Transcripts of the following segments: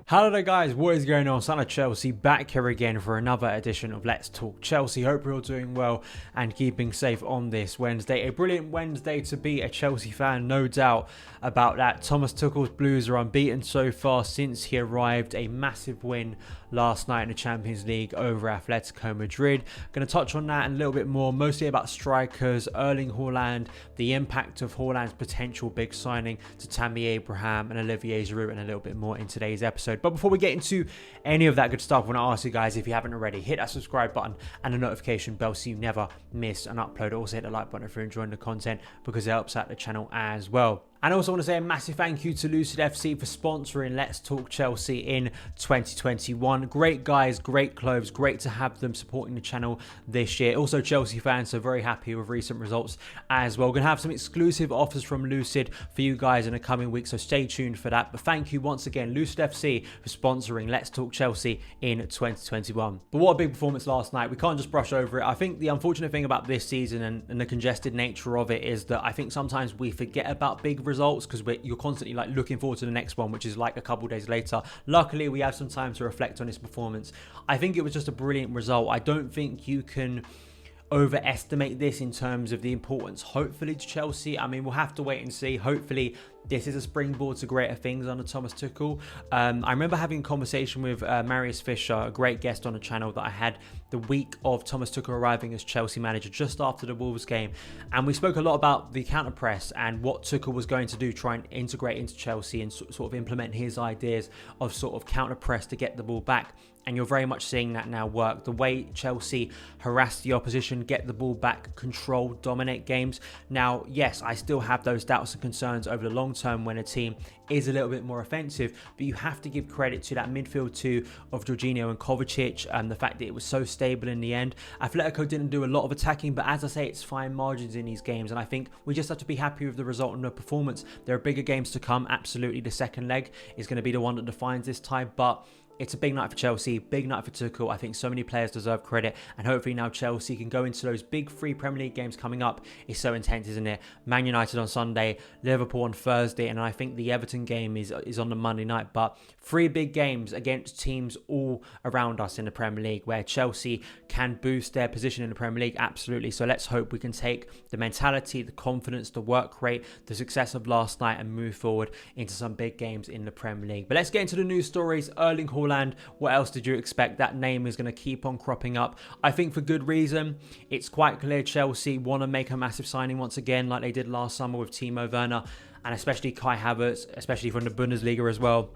Hello there guys, what is going on? Son of Chelsea back here again for another edition of Let's Talk Chelsea. Hope you're all doing well and keeping safe on this Wednesday. A brilliant Wednesday to be a Chelsea fan, no doubt about that. Thomas Tuchel's Blues are unbeaten so far since he arrived. A massive win last night in the Champions League over Atletico Madrid. Going to touch on that and a little bit more, mostly about strikers, Erling Haaland, the impact of Haaland's potential big signing to Tammy Abraham and Olivier Giroud, and a little bit more in today's episode. But before we get into any of that good stuff, I want to ask you guys, if you haven't already, hit that subscribe button and the notification bell so you never miss an upload. Also hit the like button if you're enjoying the content, because it helps out the channel as well. And I also want to say a massive thank you to Lucid FC for sponsoring Let's Talk Chelsea in 2021. Great guys, great clothes, great to have them supporting the channel this year. Also Chelsea fans, so very happy with recent results as well. We're going to have some exclusive offers from Lucid for you guys in the coming weeks, so stay tuned for that. But thank you once again, Lucid FC, for sponsoring Let's Talk Chelsea in 2021. But what a big performance last night. We can't just brush over it. I think the unfortunate thing about this season and the congested nature of it is that I think sometimes we forget about big results because you're constantly like looking forward to the next one, which is like a couple days later. Luckily we have some time to reflect on this performance. I think it was just a brilliant result. I don't think you can overestimate this in terms of the importance, hopefully, to Chelsea. I mean, we'll have to wait and see. Hopefully this is a springboard to greater things under Thomas Tuchel. I remember having a conversation with Marius Fisher, a great guest on the channel, that I had the week of Thomas Tuchel arriving as Chelsea manager, just after the Wolves game. And we spoke a lot about the counter press and what Tuchel was going to do, try and integrate into Chelsea and sort of implement his ideas of sort of counter press to get the ball back. And you're very much seeing that now work. The way Chelsea harass the opposition, get the ball back, control, dominate games. Now, yes, I still have those doubts and concerns over the long term when a team is a little bit more offensive, but you have to give credit to that midfield two of Jorginho and Kovacic, and the fact that it was so stable in the end. Atletico didn't do a lot of attacking, but as I say, it's fine margins in these games, and I think we just have to be happy with the result and the performance. There are bigger games to come. Absolutely, the second leg is going to be the one that defines this tie, but it's a big night for Chelsea, big night for Tuchel. I think so many players deserve credit, and hopefully now Chelsea can go into those big three Premier League games coming up. It's so intense, isn't it? Man United on Sunday, Liverpool on Thursday, and I think the Everton game is on the Monday night. But three big games against teams all around us in the Premier League, where Chelsea can boost their position in the Premier League, absolutely. So let's hope we can take the mentality, the confidence, the work rate, the success of last night and move forward into some big games in the Premier League. But let's get into the news stories. Erling Haaland, what else did you expect? That name is going to keep on cropping up, I think for good reason. It's quite clear Chelsea want to make a massive signing once again, like they did last summer with Timo Werner, and especially Kai Havertz, especially from the Bundesliga as well.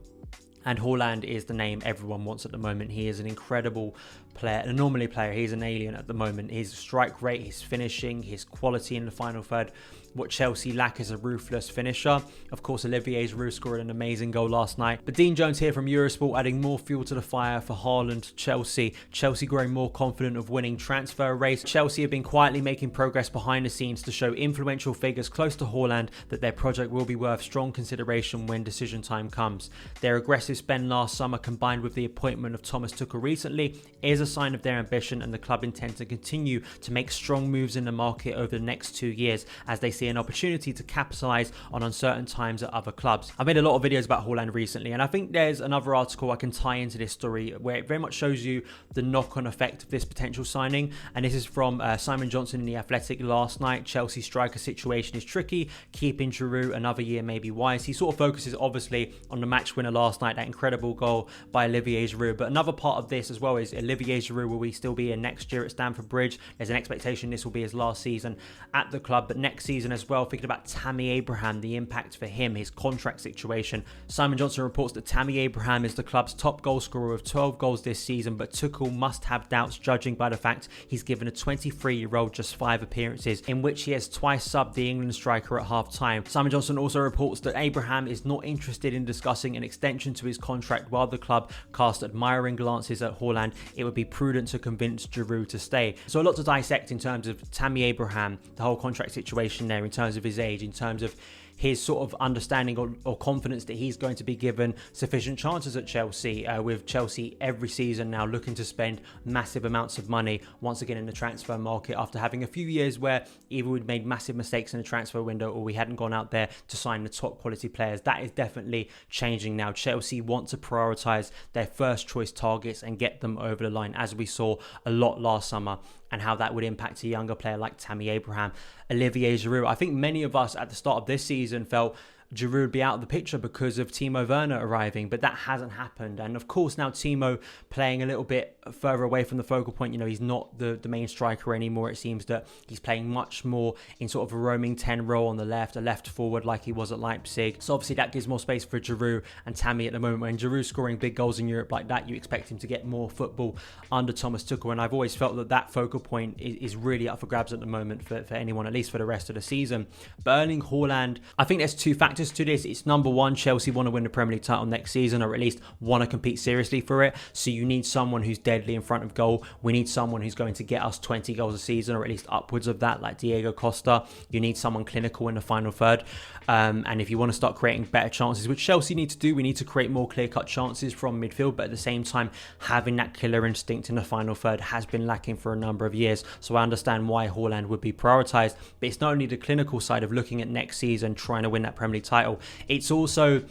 And Haaland is the name everyone wants at the moment. He is an incredible player, an anomaly player. He's an alien at the moment. His strike rate, his finishing, his quality in the final third. What Chelsea lack is a ruthless finisher. Of course, Olivier Giroud scored an amazing goal last night. But Dean Jones here from Eurosport adding more fuel to the fire for Haaland. Chelsea growing more confident of winning transfer race. Chelsea have been quietly making progress behind the scenes to show influential figures close to Haaland that their project will be worth strong consideration when decision time comes. Their aggressive spend last summer, combined with the appointment of Thomas Tuchel recently, is a sign of their ambition, and the club intends to continue to make strong moves in the market over the next 2 years as they see an opportunity to capitalise on uncertain times at other clubs. I've made a lot of videos about Haaland recently, and I think there's another article I can tie into this story where it very much shows you the knock-on effect of this potential signing, and this is from Simon Johnson in The Athletic last night. Chelsea striker situation is tricky, keeping Giroud another year may be wise. He sort of focuses obviously on the match winner last night, that incredible goal by Olivier Giroud, but another part of this as well is Olivier Giroud, will we still be in next year at Stamford Bridge? There's an expectation this will be his last season at the club, but next season as well, thinking about Tammy Abraham, the impact for him, his contract situation. Simon Johnson reports that Tammy Abraham is the club's top goal scorer with 12 goals this season, but Tuchel must have doubts judging by the fact he's given a 23-year-old just 5 appearances, in which he has twice subbed the England striker at half-time. Simon Johnson also reports that Abraham is not interested in discussing an extension to his contract while the club cast admiring glances at Haaland. It would be prudent to convince Giroud to stay. So a lot to dissect in terms of Tammy Abraham, the whole contract situation there, in terms of his age, in terms of his sort of understanding or confidence that he's going to be given sufficient chances at Chelsea, with Chelsea every season now looking to spend massive amounts of money once again in the transfer market after having a few years where either we'd made massive mistakes in the transfer window or we hadn't gone out there to sign the top quality players. That is definitely changing now. Chelsea want to prioritise their first choice targets and get them over the line, as we saw a lot last summer, and how that would impact a younger player like Tammy Abraham, Olivier Giroud. I think many of us at the start of this season felt Giroud would be out of the picture because of Timo Werner arriving, but that hasn't happened. And of course now Timo playing a little bit further away from the focal point, he's not the main striker anymore. It seems that he's playing much more in sort of a roaming 10 role on the left, a left forward like he was at Leipzig. So obviously that gives more space for Giroud and Tammy at the moment. When Giroud's scoring big goals in Europe like that, you expect him to get more football under Thomas Tuchel. And I've always felt that focal point is really up for grabs at the moment for anyone, at least for the rest of the season. But Erling Haaland, I think there's two factors to this. It's number one, Chelsea want to win the Premier League title next season, or at least want to compete seriously for it. So you need someone who's deadly in front of goal. We need someone who's going to get us 20 goals a season, or at least upwards of that, like Diego Costa. You need someone clinical in the final third. And if you want to start creating better chances, which Chelsea need to do, we need to create more clear-cut chances from midfield. But at the same time, having that killer instinct in the final third has been lacking for a number of years. So I understand why Haaland would be prioritised. But it's not only the clinical side of looking at next season, trying to win that Premier League title. It's also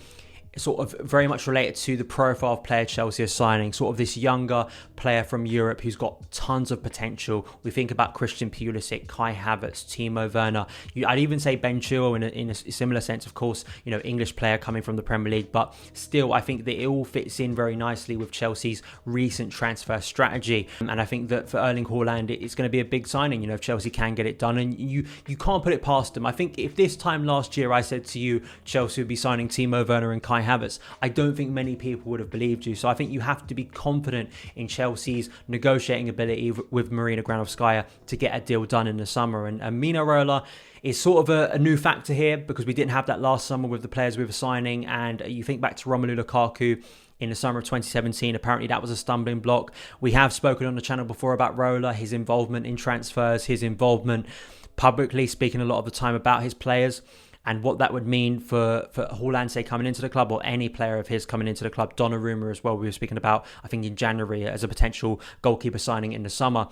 sort of very much related to the profile of player Chelsea are signing, sort of this younger player from Europe who's got tons of potential. We think about Christian Pulisic, Kai Havertz, Timo Werner. I'd even say Ben Chilwell in a similar sense, of course, English player coming from the Premier League, but still I think that it all fits in very nicely with Chelsea's recent transfer strategy. And I think that for Erling Haaland, it's going to be a big signing, if Chelsea can get it done, and you can't put it past them. I think if this time last year I said to you Chelsea would be signing Timo Werner and Kai Havertz, I don't think many people would have believed you. So I think you have to be confident in Chelsea's negotiating ability with Marina Granovskaya to get a deal done in the summer. And Mino Raiola is sort of a new factor here because we didn't have that last summer with the players we were signing. And you think back to Romelu Lukaku in the summer of 2017, apparently that was a stumbling block. We have spoken on the channel before about Raiola, his involvement in transfers, his involvement publicly speaking a lot of the time about his players, and what that would mean for Haaland, say, coming into the club, or any player of his coming into the club. Donnarumma as well, we were speaking about, I think, in January as a potential goalkeeper signing in the summer.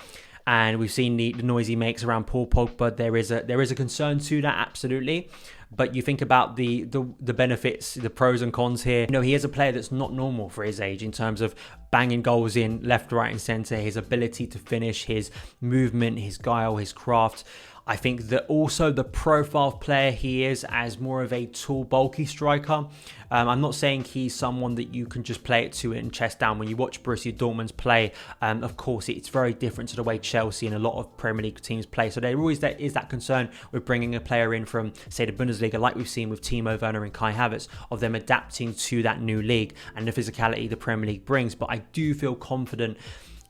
And we've seen the noise he makes around Paul Pogba. There is a concern to that, absolutely. But you think about the benefits, the pros and cons here. He is a player that's not normal for his age in terms of banging goals in left, right and centre, his ability to finish, his movement, his guile, his craft. I think that also the profile player he is as more of a tall, bulky striker. I'm not saying he's someone that you can just play it to and chest down. When you watch Borussia Dortmund's play, of course, it's very different to the way Chelsea and a lot of Premier League teams play. So there always is that concern with bringing a player in from, say, the Bundesliga, like we've seen with Timo Werner and Kai Havertz, of them adapting to that new league and the physicality the Premier League brings. But I do feel confident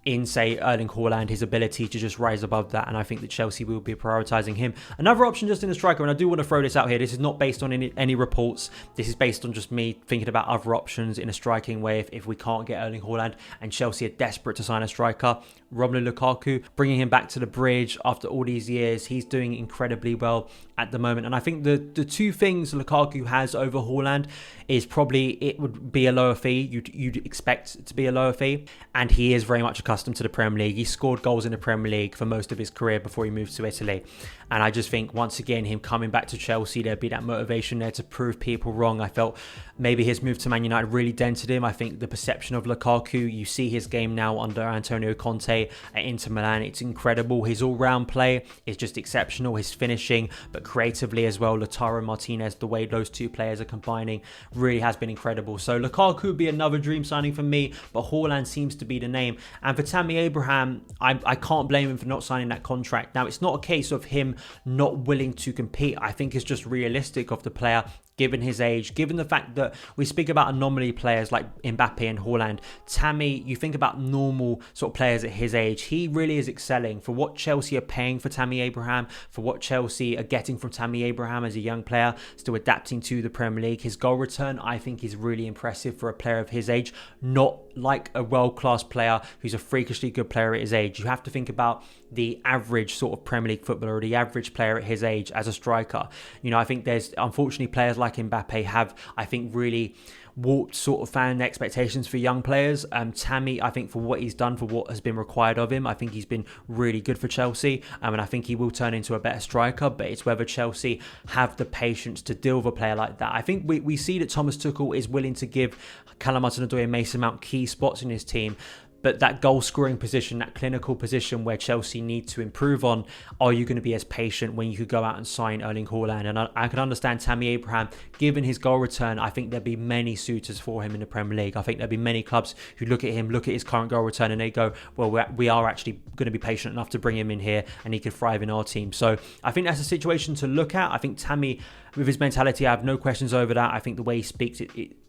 in, say, Erling Haaland, his ability to just rise above that, and I think that Chelsea will be prioritising him. Another option just in the striker, and I do want to throw this out here, this is not based on any reports, this is based on just me thinking about other options in a striking way if we can't get Erling Haaland and Chelsea are desperate to sign a striker. Romelu Lukaku, bringing him back to the bridge after all these years, he's doing incredibly well at the moment, and I think the two things Lukaku has over Haaland is probably it would be a lower fee. You'd expect it to be a lower fee, and he is very much accustomed to the Premier League. He scored goals in the Premier League for most of his career before he moved to Italy, and I just think once again him coming back to Chelsea, there'd be that motivation there to prove people wrong. I felt maybe his move to Man United really dented him. I think the perception of Lukaku, you see his game now under Antonio Conte at Inter Milan, it's incredible. His all-round play is just exceptional, his finishing, but creatively as well. Lautaro Martinez, the way those two players are combining really has been incredible. So Lukaku would be another dream signing for me, but Haaland seems to be the name. And for Tammy Abraham, I can't blame him for not signing that contract. Now, it's not a case of him not willing to compete. I think it's just realistic of the player given his age, given the fact that we speak about anomaly players like Mbappe and Haaland. Tammy, you think about normal sort of players at his age, he really is excelling. For what Chelsea are paying for Tammy Abraham, for what Chelsea are getting from Tammy Abraham as a young player, still adapting to the Premier League, his goal return, I think, is really impressive for a player of his age, not like a world-class player who's a freakishly good player at his age. You have to think about the average sort of Premier League footballer, or the average player at his age as a striker. You know, I think there's unfortunately players like Mbappe have, I think, really warped sort of fan expectations for young players. Tammy, I think for what he's done, for what has been required of him, I think he's been really good for Chelsea, and I think he will turn into a better striker, but it's whether Chelsea have the patience to deal with a player like that. I think we see that Thomas Tuchel is willing to give Callum Hudson-Odoi and Mason Mount key spots in his team, but that goal scoring position, that clinical position where Chelsea need to improve on, are you going to be as patient when you could go out and sign Erling Haaland? And I can understand Tammy Abraham, given his goal return, I think there'd be many suitors for him in the Premier League. I think there'd be many clubs who look at him, look at his current goal return, and they go, well, we are actually going to be patient enough to bring him in here and he could thrive in our team. So I think that's a situation to look at. I think Tammy, with his mentality, I have no questions over that. I think the way he speaks,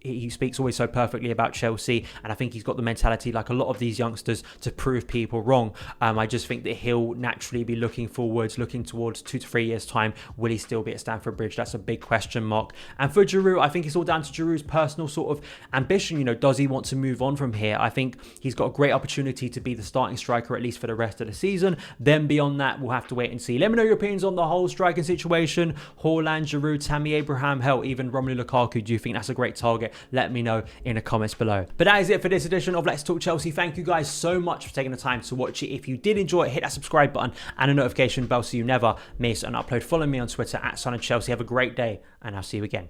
he speaks always so perfectly about Chelsea, and I think he's got the mentality, like a lot of these youngsters, to prove people wrong. I just think that he'll naturally be looking forwards, looking towards 2 to 3 years' time. Will he still be at Stamford Bridge? That's a big question mark. And for Giroud, I think it's all down to Giroud's personal sort of ambition. You know, does he want to move on from here? I think he's got a great opportunity to be the starting striker, at least for the rest of the season. Then beyond that, we'll have to wait and see. Let me know your opinions on the whole striking situation. Haaland, Giroud, Tammy Abraham, hell, even Romelu Lukaku. Do you think that's a great target? Let me know in the comments below. But that is it for this edition of Let's Talk Chelsea. Thank you guys so much for taking the time to watch it. If you did enjoy it, hit that subscribe button and a notification bell so you never miss an upload. Follow me on Twitter at SonOfChelsea. Have a great day, and I'll see you again